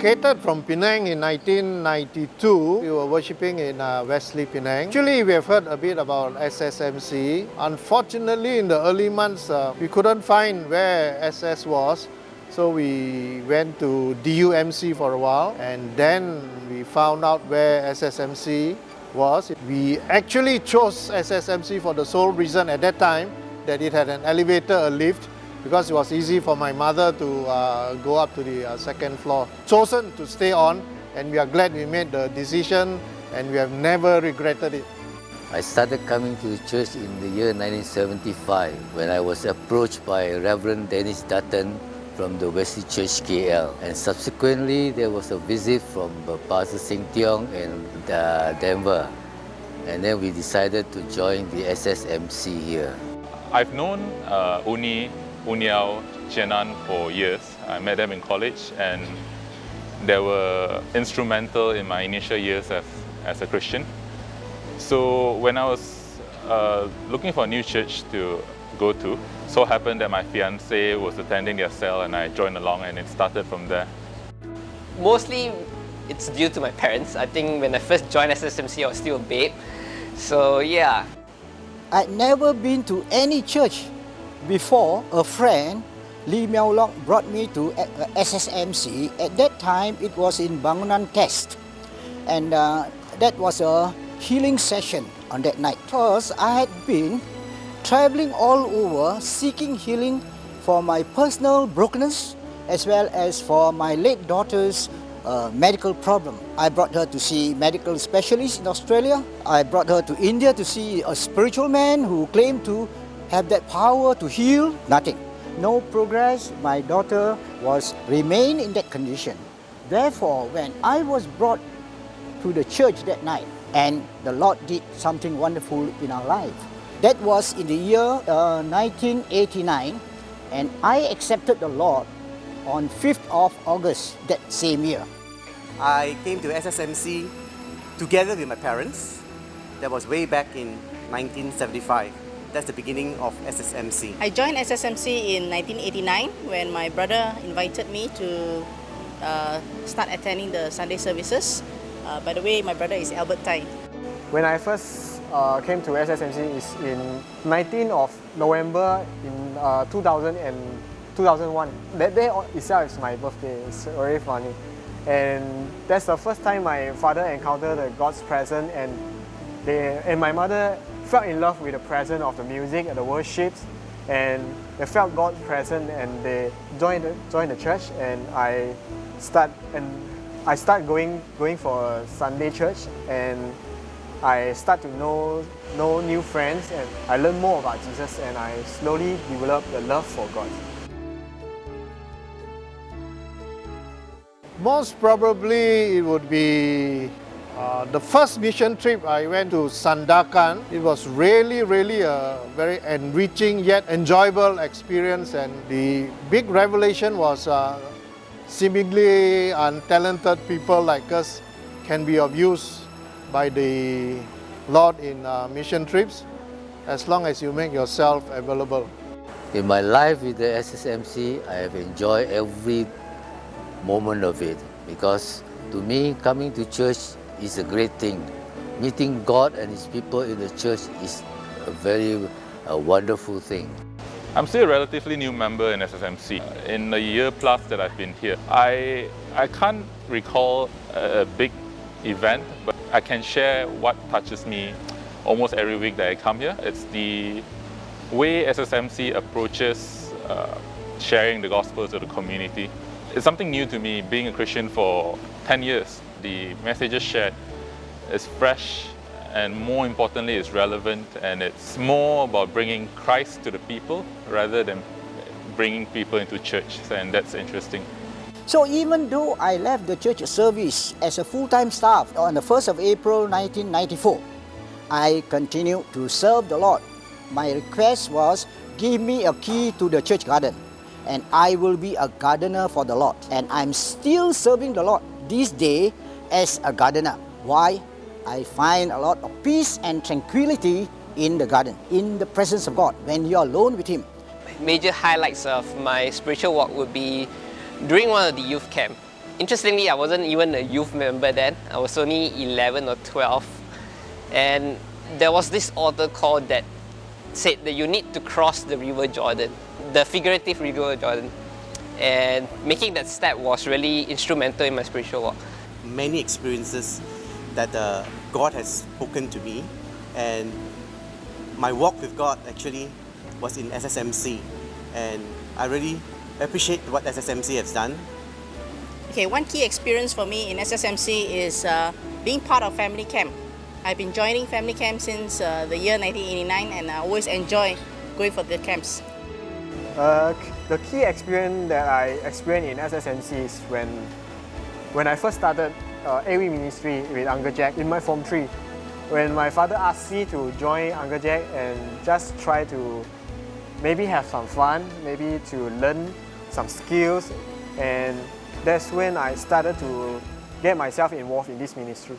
relocated from Penang in 1992. We were worshipping in Wesley, Penang. Actually, we have heard a bit about SSMC. Unfortunately, in the early months, we couldn't find where SS was. So we went to DUMC for a while, and then we found out where SSMC was. We actually chose SSMC for the sole reason at that time that it had an elevator, a lift, because it was easy for my mother to go up to the second floor. Chosen to stay on, and we are glad we made the decision, and we have never regretted it. I started coming to the church in the year 1975 when I was approached by Reverend Dennis Dutton from the Wesley Church KL, and subsequently there was a visit from Pastor Seng Tiong in Denver, and then we decided to join the SSMC here. I've known Uniao, Chenan for years. I met them in college, and they were instrumental in my initial years as a Christian. So when I was looking for a new church to go to, so happened that my fiancée was attending their cell, and I joined along, and it started from there. Mostly it's due to my parents. I think when I first joined SSMC, I was still a babe. So yeah. I'd never been to any church before. A friend, Lee Miao Long, brought me to SSMC. At that time, it was in Bangunan Test, and that was a healing session on that night. Because I had been traveling all over seeking healing for my personal brokenness as well as for my late daughter's medical problem. I brought her to see medical specialists in Australia. I brought her to India to see a spiritual man who claimed to have that power to heal. Nothing. No progress. My daughter remained in that condition. Therefore, when I was brought to the church that night, and the Lord did something wonderful in our life. That was in the year 1989, and I accepted the Lord on 5th of August that same year. I came to SSMC together with my parents. That was way back in 1975. That's the beginning of SSMC. I joined SSMC in 1989 when my brother invited me to start attending the Sunday services. By the way, my brother is Albert Tai. When I first came to SSMC is in 19th of November in 2000 and 2001. That day itself is my birthday. It's very funny. And that's the first time my father encountered God's presence, and my mother fell in love with the presence of the music and the worships, and they felt God's presence, and they joined the church, and I start going for a Sunday church, and I start to know new friends, and I learn more about Jesus, and I slowly developed the love for God. Most probably it would be the first mission trip I went to Sandakan. It was really a very enriching yet enjoyable experience, and the big revelation was seemingly untalented people like us can be of use by the Lord in mission trips as long as you make yourself available. In my life with the SSMC, I have enjoyed every moment of it, because to me, coming to church is a great thing. Meeting God and His people in the church is a very wonderful thing. I'm still a relatively new member in SSMC. In the year plus that I've been here, I can't recall a big event, but I can share what touches me almost every week that I come here. It's the way SSMC approaches sharing the gospel to the community. It's something new to me, being a Christian for 10 years. The messages shared is fresh, and more importantly, it's relevant, and it's more about bringing Christ to the people rather than bringing people into church, and that's interesting. So even though I left the church service as a full-time staff on the 1st of April 1994, I continued to serve the Lord. My request was, give me a key to the church garden, and I will be a gardener for the Lord. And I'm still serving the Lord this day as a gardener. Why? I find a lot of peace and tranquility in the garden, in the presence of God, when you're alone with Him. Major highlights of my spiritual walk would be during one of the youth camp. Interestingly, I wasn't even a youth member then. I was only 11 or 12. And there was this altar call that said that you need to cross the River Jordan, the figurative River Jordan. And making that step was really instrumental in my spiritual walk. Many experiences that God has spoken to me, and my walk with God actually was in SSMC, and I really appreciate what SSMC has done. Okay, one key experience for me in SSMC is being part of family camp. I've been joining family camp since the year 1989, and I always enjoy going for the camps. The key experience that I experienced in SSMC is when I first started AV ministry with Uncle Jack in my Form 3. When my father asked me to join Uncle Jack and just try to maybe have some fun, maybe to learn some skills, and that's when I started to get myself involved in this ministry.